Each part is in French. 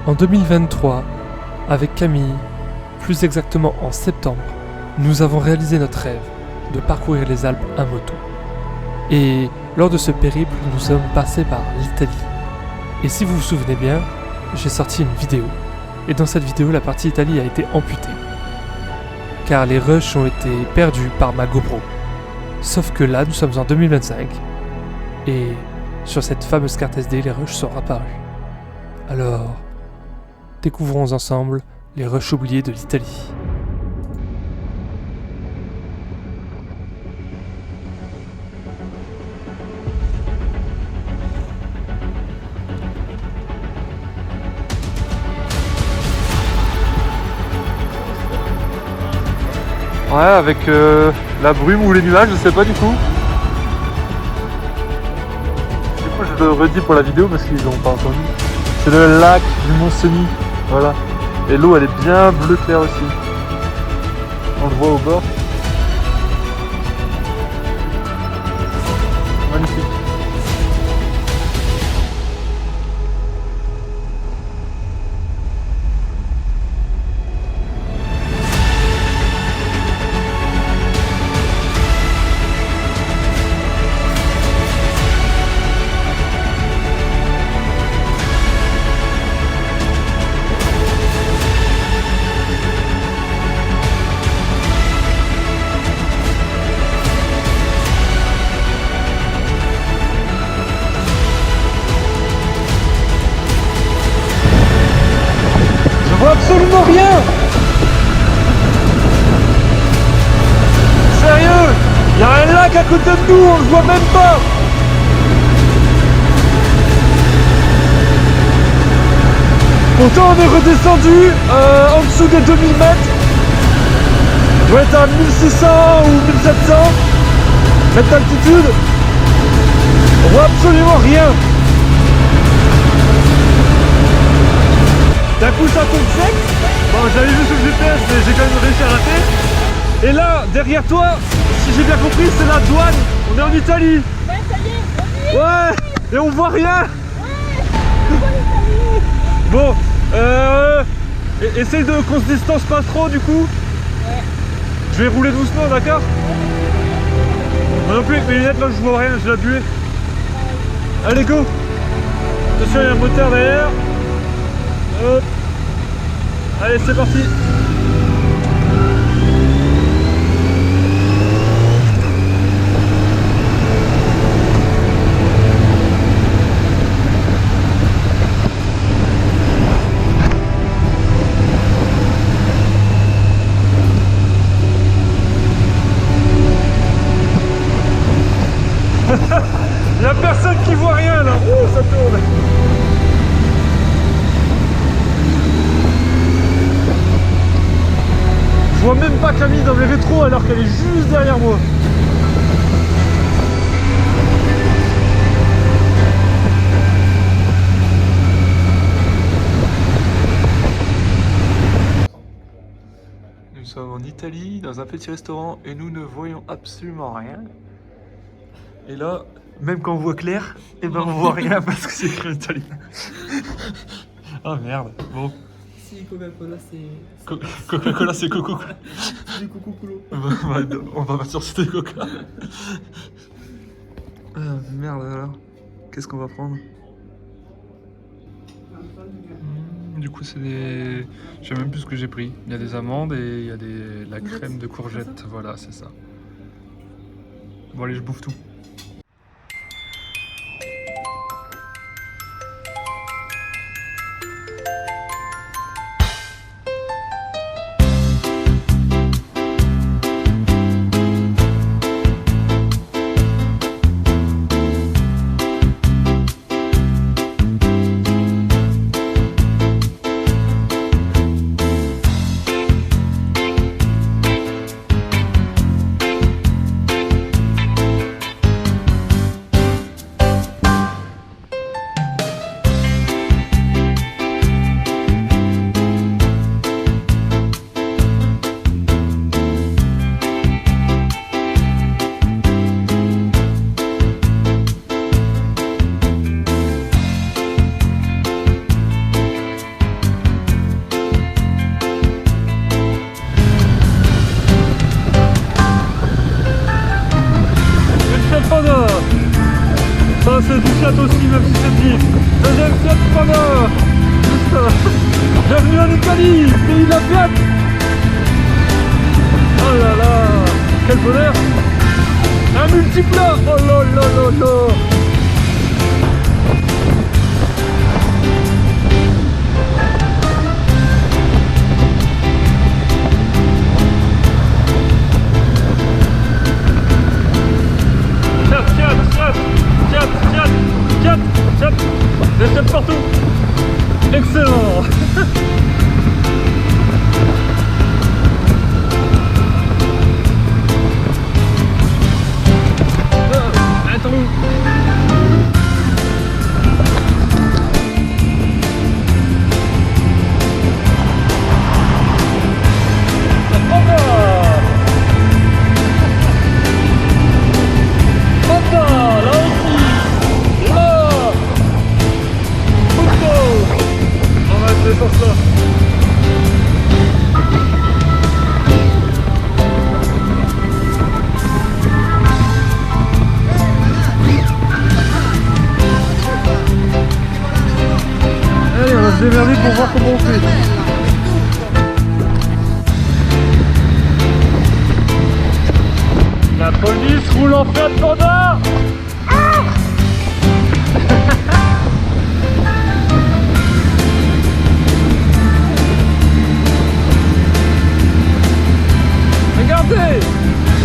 En 2023, avec Camille, plus exactement en septembre, nous avons réalisé notre rêve de parcourir les Alpes à moto. Et lors de ce périple, nous sommes passés par l'Italie. Et si vous vous souvenez bien, j'ai sorti une vidéo. Et dans cette vidéo, la partie Italie a été amputée. Car les rushs ont été perdus par ma GoPro. Sauf que là, nous sommes en 2025. Et sur cette fameuse carte SD, les rushs sont apparus. Alors, découvrons ensemble les rushs oubliés de l'Italie. Ouais, avec la brume ou les nuages, je sais pas du coup. Du coup, je le redis pour la vidéo parce qu'ils n'ont pas entendu. C'est le lac du Mont-Cenis, voilà. Et l'eau, elle est bien bleu clair aussi. On le voit au bord. Magnifique. Absolument rien. Sérieux, il y a un lac à côté de nous, on le voit même pas. Pourtant on est redescendu en dessous des 2000 mètres. On doit être à 1600 ou 1700 mètres d'altitude. On voit absolument rien. D'un coup ça tombe sec. Bon, j'avais vu sur le GPS mais j'ai quand même réussi à rater. Et là, derrière toi, si j'ai bien compris, c'est la douane. On est en Italie. Ouais, ça y est, on y est. Ouais. Et on voit rien. Ouais, Bon, essaye de qu'on se distance pas trop du coup. Ouais. Je vais rouler doucement, d'accord? Moi non plus avec mes lunettes là je vois rien, j'ai la buée. Allez go. Attention, il y a un moteur derrière. Hop. Allez, c'est parti. Il n'y a personne qui voit rien là. Ouh, ça tourne. Je vois même pas Camille dans le rétro alors qu'elle est juste derrière moi. Nous sommes en Italie dans un petit restaurant et nous ne voyons absolument rien. Et là, même quand on voit clair, et ben on voit rien parce que c'est écrit en italien. Ah merde, bon. Si Coca-Cola c'est... Coca-Cola c'est coco. du Coca-Cola. On va partir sur des coca. Merde alors. Qu'est-ce qu'on va prendre? Du coup c'est des... Je sais même plus ce que j'ai pris. Il y a des amandes et il y a la crème de courgette. Voilà, c'est ça. Bon allez, je bouffe tout. Fiat aussi, même si c'est petit. Deuxième Fiat Panda. Bienvenue en Italie, pays de la Fiat. Oh là là, quel bonheur. Un multiplat. Oh là là là là. Des Fiat partout. Excellent. Attends. Allez, on va se démerder pour voir comment on fait. La police roule en Fiat Panda. Regardez,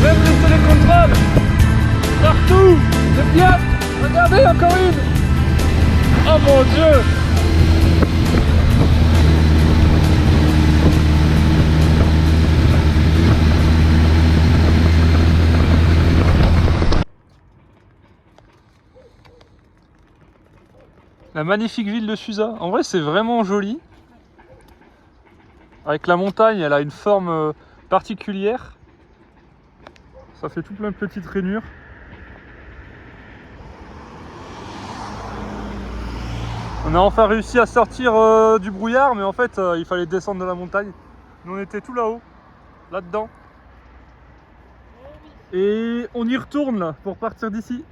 même les télécontrôles, partout, c'est Fiat. Regardez, encore une. Oh mon Dieu. La magnifique ville de Susa. En vrai, c'est vraiment joli. Avec la montagne, elle a une forme particulière. Ça fait tout plein de petites rainures. On a enfin réussi à sortir du brouillard, mais en fait, il fallait descendre de la montagne. Nous, on était tout là-haut, là-dedans. Et on y retourne là pour partir d'ici.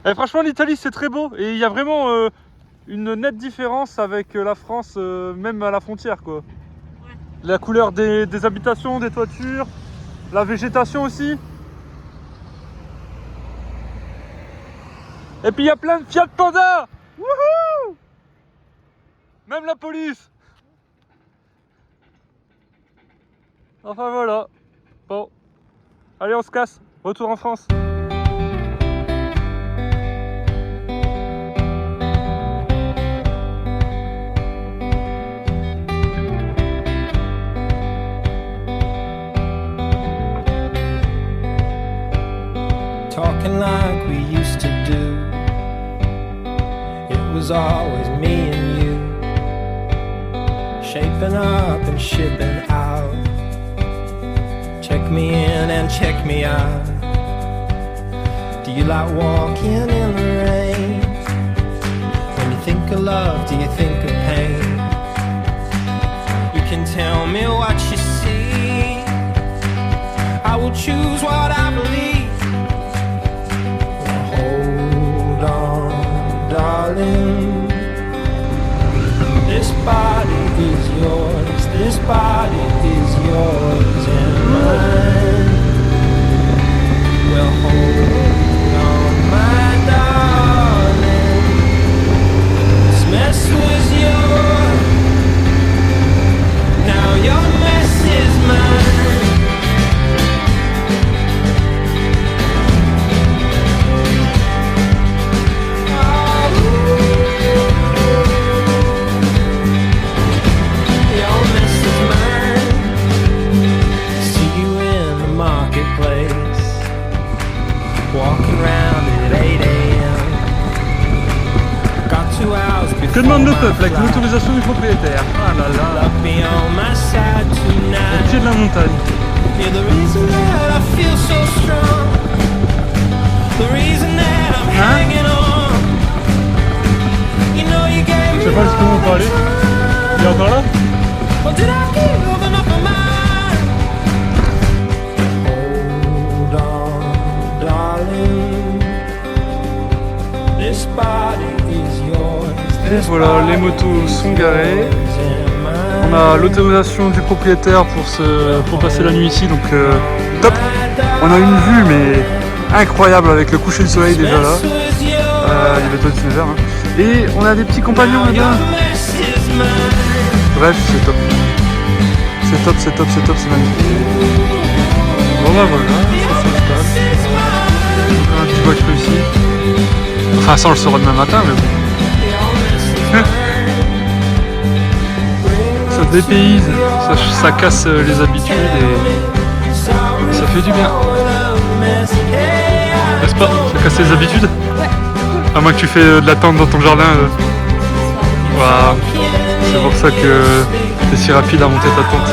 Et franchement, l'Italie c'est très beau et il y a vraiment une nette différence avec la France, même à la frontière quoi. Ouais. La couleur des habitations, des toitures, la végétation aussi. Et puis il y a plein de Fiat Panda. Wouhou! Même la police. Enfin voilà. Bon. Allez, on se casse. Retour en France. Talking like we used to do. It was always me and you, shaping up and shipping out. Check me in and check me out. Do you like walking in the rain? When you think of love, do you think of pain? You can tell me what you see. I will choose what I believe. Hold on, darling. This body is yours. This body is yours and mine. Well, hold on, my darling. This mess was yours. Now your mess is mine. Que demande le peuple avec l'autorisation du propriétaire? Ah là là. Au pied de la montagne. Hein? Je sais pas jusqu'où on peut aller. Il est encore là? darling. This body is yours. Et voilà, les motos sont garées. On a l'autorisation du propriétaire pour passer la nuit ici, donc top. On a une vue mais incroyable avec le coucher du soleil déjà là. Il y a le toit du Nevers, hein. Et on a des petits compagnons là-bas. Bref, c'est top. C'est top, c'est top, c'est top, c'est magnifique. Bon bah voilà, ça s'installe. Un petit voiture ici. Enfin ça on le saura demain matin mais bon. Ça dépayse, ça casse les habitudes et ça fait du bien. N'est-ce pas? Ça casse les habitudes? À moins que tu fais de la tente dans ton jardin. Waouh. C'est pour ça que t'es si rapide à monter ta tente.